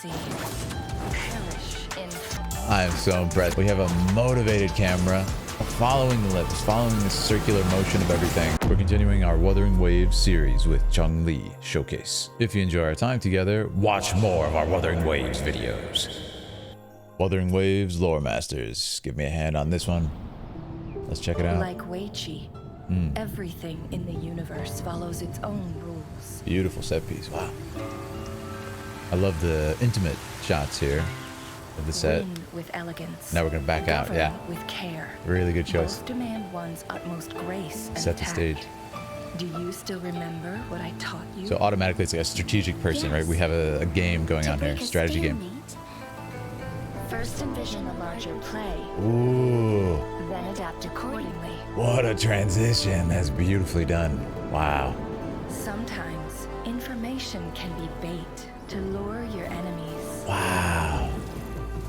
mercy. Perish in... I am so impressed. We have a motivated camera following the lips, following the circular motion of everything. We're continuing our Wuthering Waves series with Changli Showcase. If you enjoy our time together, watch more of our Wuthering Waves videos. Wuthering Waves Lore Masters, give me a hand on this one. Let's check it out. Like Wei Chi, everything in the universe follows its own rules. Beautiful set piece. Wow. I love the intimate shots here of the set. Win with elegance. Now we're gonna back out. Yeah. With care. Really good choice. Both demand one's utmost grace and Set the tact. stage. Do you still remember what I taught you? So automatically it's like a strategic person, right? We have a game going on here, strategy game. First envision a larger play, Ooh, then adapt accordingly. what a transition. That's beautifully done. Wow. Sometimes information can be bait to lure your enemies. Wow.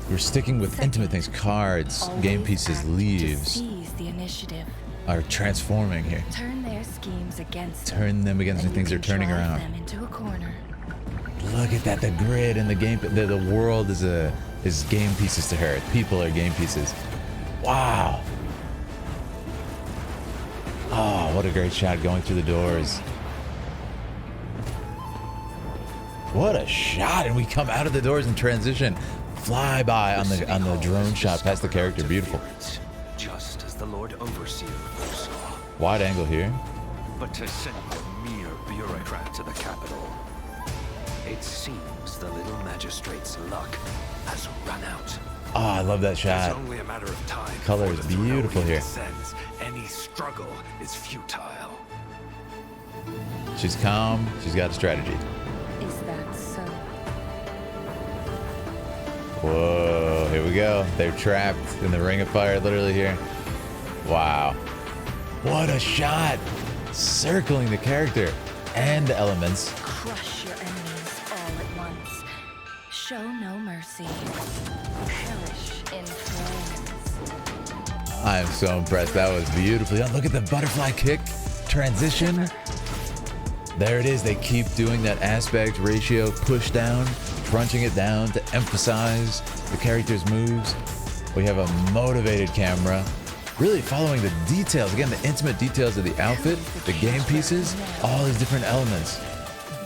We're sticking with intimate things. Cards, game pieces, leaves Seize the initiative. are transforming here. Turn their schemes against Turn them against the and things you they're can turning drive around. them into a corner. Look at that, the grid and the game, the world is game pieces to her. People are game pieces. Wow. Oh, what a great shot going through the doors. What a shot, and we come out of the doors and transition. Fly by on the drone shot past the character. Beautiful. Just as the Lord Overseer foresaw. Wide angle here. But to send a mere bureaucrat to the capital, it seems the little magistrate's luck has run out. Oh, I love that It's shot. only a matter of time. Color before is the throne beautiful here. descends. Any struggle is futile. She's calm. She's got a strategy. Is that so? Whoa, here we go. They're trapped in the ring of fire literally here. Wow. What a shot. Circling the character and the elements. Crush your enemies all at once. Show no mercy. Perish in flames. I am so impressed. That was beautifully done. Look at the butterfly kick transition. There it is. They keep doing that aspect ratio push down, crunching it down to emphasize the character's moves. We have a motivated camera, really following the details. Again, the intimate details of the outfit, the game pieces, all these different elements.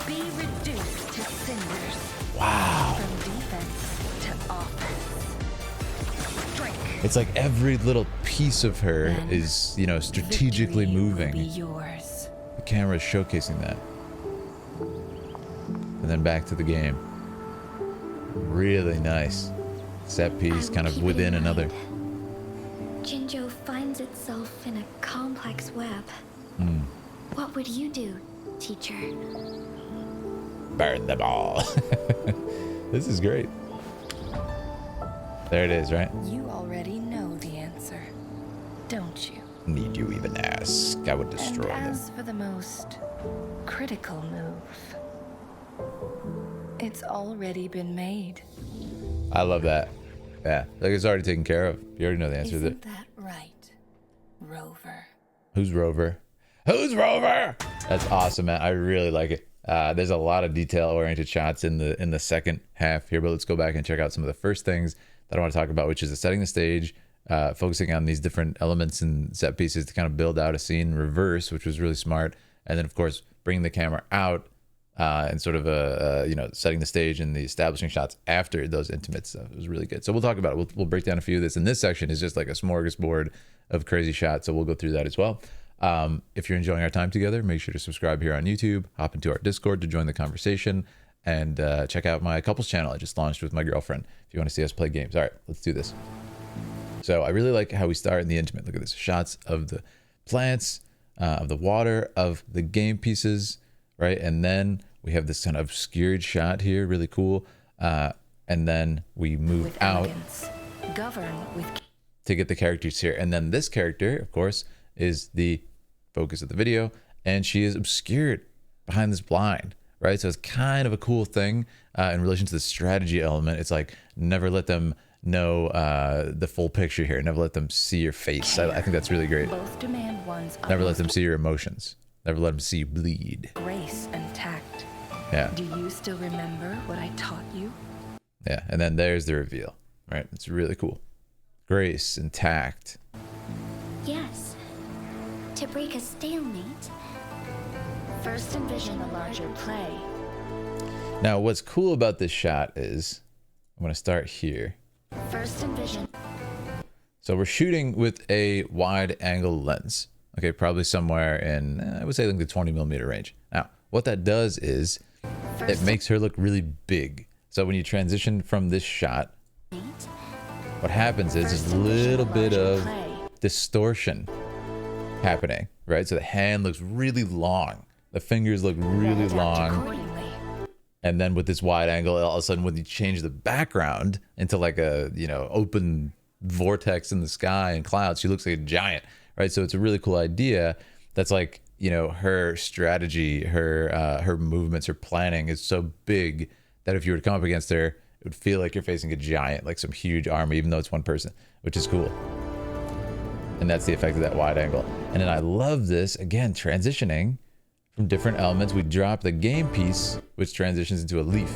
Be reduced to cinders. Wow. From defense to offense. Drink. It's like every little piece of her Then is, you know, strategically Victory will moving. be yours. The camera is showcasing that. And then back to the game. Really nice. Set piece kind of within another. Jinzhou finds itself in a complex web. What would you do, teacher? Burn them all. This is great. There it is, right? You already know the answer, don't you? Need you even ask? I would And destroy them. as for the most critical move, it's already been made. I love that. Yeah, like it's already taken care of. You already know the answer to Isn't it. that right, Rover? Who's Rover? Who's Rover? That's awesome, man. I really like it. There's a lot of detail-oriented shots in the second half here, but let's go back and check out some of the first things that I want to talk about, which is setting the stage, focusing on these different elements and set pieces to kind of build out a scene in reverse, which was really smart, and then of course bringing the camera out and sort of you know, setting the stage and the establishing shots after those intimate stuff. It was really good. So we'll talk about it. We'll break down a few of this. And this section is just like a smorgasbord of crazy shots, so we'll go through that as well. If you're enjoying our time together, make sure to subscribe here on YouTube, hop into our Discord to join the conversation, and check out my couples channel I just launched with my girlfriend if you want to see us play games. All right, let's do this. So I really like how we start in the intimate. Look at this. Shots of the plants, of the water, of the game pieces, right? And then we have this kind of obscured shot here, really cool. And then we move With out elegance, govern with to get the characters here. And then this character, of course, is the focus of the video, and she is obscured behind this blind, right? So it's kind of a cool thing in relation to the strategy element. It's like never let them know the full picture here. Never let them see your face. I think that's really great. both demand one's Never let utmost them see your emotions. Never let them see you bleed. grace and tact. Yeah. Do you still remember what I taught you? Yeah, and then there's the reveal, right? It's really cool. Grace and tact. Yes. To break a stalemate. First envision a larger play. Now, what's cool about this shot is, I'm going to start here. First envision. So we're shooting with a wide angle lens. Okay, probably somewhere in, I would say like the 20 millimeter range. Now, what that does is it makes her look really big. So when you transition from this shot, what happens is a little bit of distortion happening, right? So the hand looks really long. The fingers look really long. And then with this wide angle, all of a sudden when you change the background into like a, you know, open vortex in the sky and clouds, she looks like a giant, right? So it's a really cool idea. That's like, you know, her strategy, her movements, her planning is so big that if you were to come up against her, it would feel like you're facing a giant, like some huge army, even though it's one person, which is cool. And that's the effect of that wide angle. And then I love this, again, transitioning from different elements. We drop the game piece, which transitions into a leaf.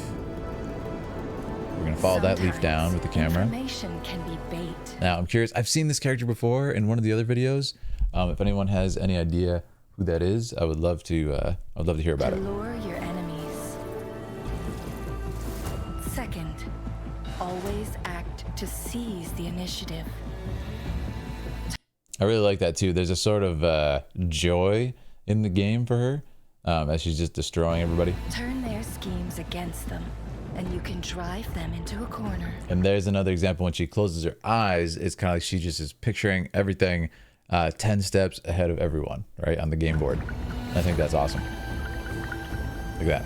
We're gonna follow that leaf down with the camera. Information can be bait. Now, I'm curious, I've seen this character before in one of the other videos. If anyone has any idea who that is, I would love to hear about it. Lure your enemies. Second, always act to seize the initiative. I really like that too. There's a sort of joy in the game for her as she's just destroying everybody. Turn their schemes against them, and you can drive them into a corner. And there's another example when she closes her eyes. It's kind of like she just is picturing everything 10 steps ahead of everyone, right, on the game board. I think that's awesome. Look at that.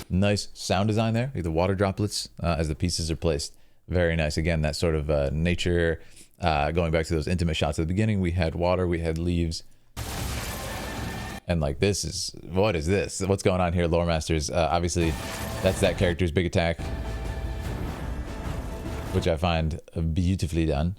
Nice sound design there. Like the water droplets as the pieces are placed. Very nice. Again, that sort of nature, going back to those intimate shots at the beginning. We had water, we had leaves. And like, this is, what is this? What's going on here, Lore Masters? Obviously, that's that character's big attack, which I find beautifully done.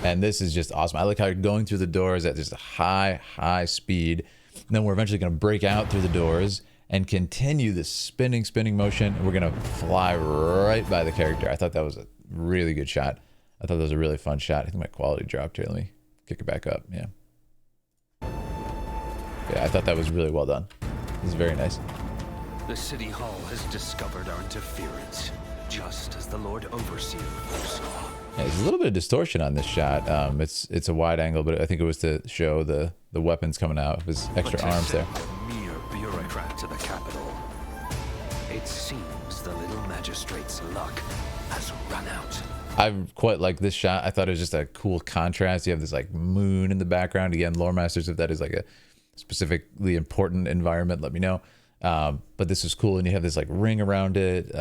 And this is just awesome. I like how you're going through the doors at just a high speed. And then we're eventually going to break out through the doors and continue this spinning motion. And we're going to fly right by the character. I thought that was a really good shot. I thought that was a really fun shot. I think my quality dropped here. Let me kick it back up. Yeah. Yeah, I thought that was really well done. This is very nice. The City Hall has discovered our interference, just as the Lord Overseer foresaw. Yeah, there's a little bit of distortion on this shot. It's a wide angle, but I think it was to show the weapons coming out of his extra arms there. A mere bureaucrat to the capital. It seems the little magistrate's luck has run out. I quite like this shot. I thought it was just a cool contrast. You have this like moon in the background. Again, Lore Masters, if that is like a specifically important environment, let me know. But this is cool, and you have this like ring around it.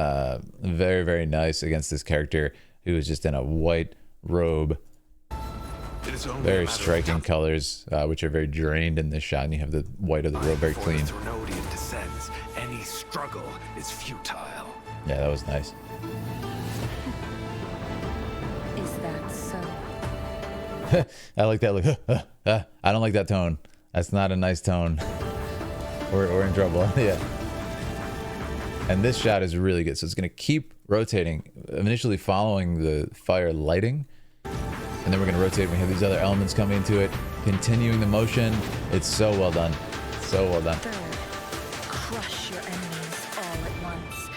Very nice against this character who is just in a white robe. Very striking colors, which are very drained in this shot, and you have the white of the robe very clean. Descends, any struggle is futile. Yeah, that was nice. Is that so? I like that look. I don't like that tone. That's not a nice tone. We're in trouble. Yeah. And this shot is really good. So it's going to keep rotating, initially following the fire lighting. And then we're going to rotate. We have these other elements coming into it, continuing the motion. It's so well done. So well done. Third, crush your enemies all at once.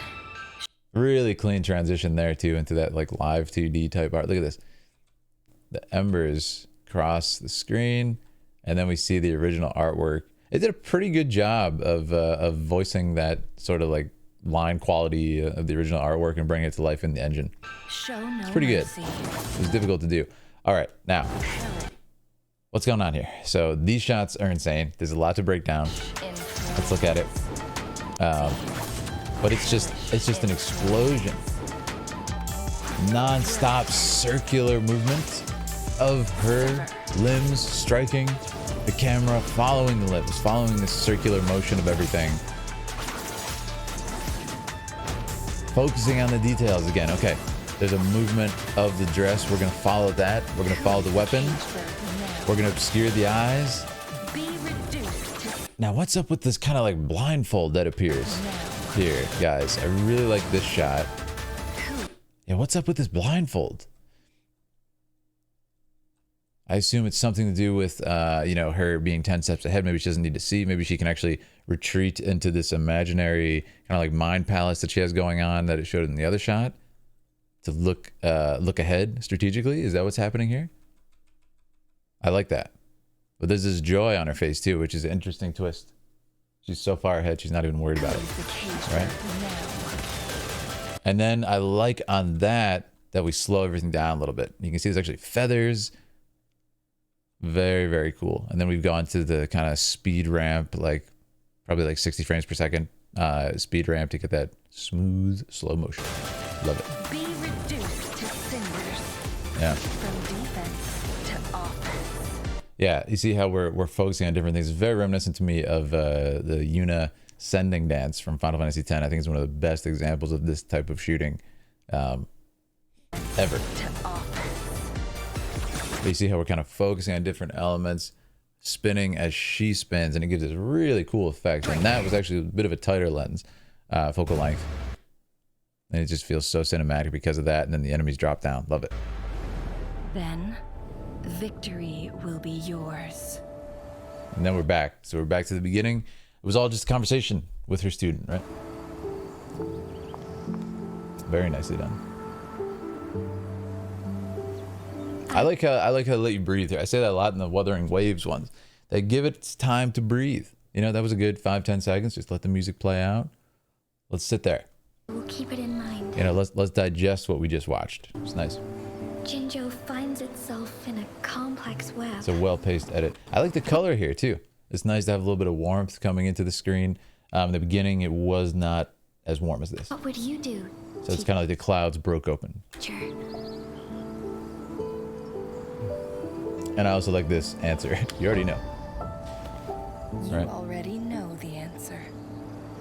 Really clean transition there too into that like live 2D type art. Look at this. The embers cross the screen, and then we see the original artwork. It did a pretty good job of voicing that sort of like line quality of the original artwork and bringing it to life in the engine. Show no It's pretty good. mercy. It was difficult to do. All right, now what's going on here? So these shots are insane. There's a lot to break down. Let's look at it. But it's just an explosion. Non-stop circular movement of her limbs striking the camera, following the limbs, following the circular motion of everything. Focusing on the details again. Okay, there's a movement of the dress. We're gonna follow that. We're gonna follow the weapon. We're gonna obscure the eyes. Be reduced to Now, what's up with this kind of like blindfold that appears? now. Here, guys, I really like this shot. Yeah, what's up with this blindfold? I assume it's something to do with, you know, her being 10 steps ahead. Maybe she doesn't need to see. Maybe she can actually retreat into this imaginary kind of like mind palace that she has going on that it showed in the other shot to look ahead strategically. Is that what's happening here? I like that. But there's this joy on her face too, which is an interesting twist. She's so far ahead, she's not even worried about it. Right? And then I like on that we slow everything down a little bit. You can see there's actually feathers. Very, very cool. And then we've gone to the kind of speed ramp, like probably like 60 frames per second speed ramp to get that smooth slow motion. Love it. Be reduced to cinders. Yeah. From defense to offense. Yeah, you see how we're focusing on different things. It's very reminiscent to me of the Yuna sending dance from Final Fantasy X. I think it's one of the best examples of this type of shooting ever. To offense. But you see how we're kind of focusing on different elements, spinning as she spins, and it gives this really cool effect. And that was actually a bit of a tighter lens, focal length. And it just feels so cinematic because of that. And then the enemies drop down. Love it. Then, victory will be yours. And then we're back. So we're back to the beginning. It was all just a conversation with her student, right? Very nicely done. I like how they let you breathe here. I say that a lot in the Wuthering Waves ones. They give it time to breathe. You know, that was a good 5-10 seconds. Just let the music play out. Let's sit there. We'll keep it in mind. You know, let's digest what we just watched. It's nice. Jinzhou finds itself in a complex web. It's a well-paced edit. I like the color here too. It's nice to have a little bit of warmth coming into the screen. In the beginning, it was not as warm as this. What would you do? So it's kind of like the clouds broke open. Sure. And I also like this answer. You already know. You Right. already know the answer,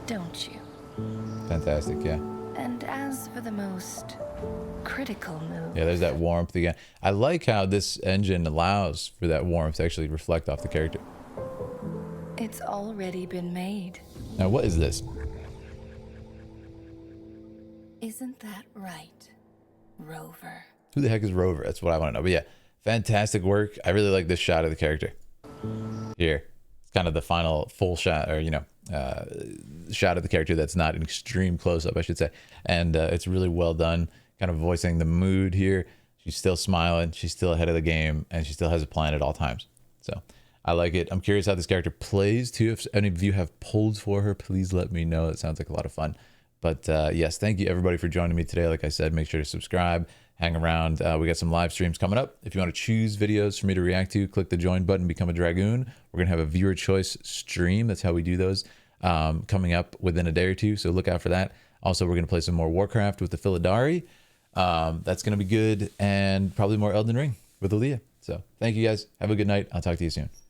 don't you? Fantastic, yeah. And as for the most critical move, Yeah, there's that warmth again. I like how this engine allows for that warmth to actually reflect off the character. it's already been made. Now, what is this? Isn't that right, Rover? Who the heck is Rover? That's what I want to know. But yeah, fantastic work. I really like this shot of the character. Here. It's kind of the final full shot, or, you know, shot of the character that's not an extreme close-up, I should say. And it's really well done, kind of voicing the mood here. She's still smiling. She's still ahead of the game, and she still has a plan at all times. So I like it. I'm curious how this character plays, too. If any of you have pulled for her, please let me know. It sounds like a lot of fun. But yes, thank you, everybody, for joining me today. Like I said, make sure to subscribe, hang around. We got some live streams coming up. If you want to choose videos for me to react to, click the join button, become a Dragoon. We're going to have a viewer choice stream. That's how we do those, coming up within a day or two. So look out for that. Also, we're going to play some more Warcraft with the Philidari. That's going to be good. And probably more Elden Ring with Aaliyah. So thank you, guys. Have a good night. I'll talk to you soon.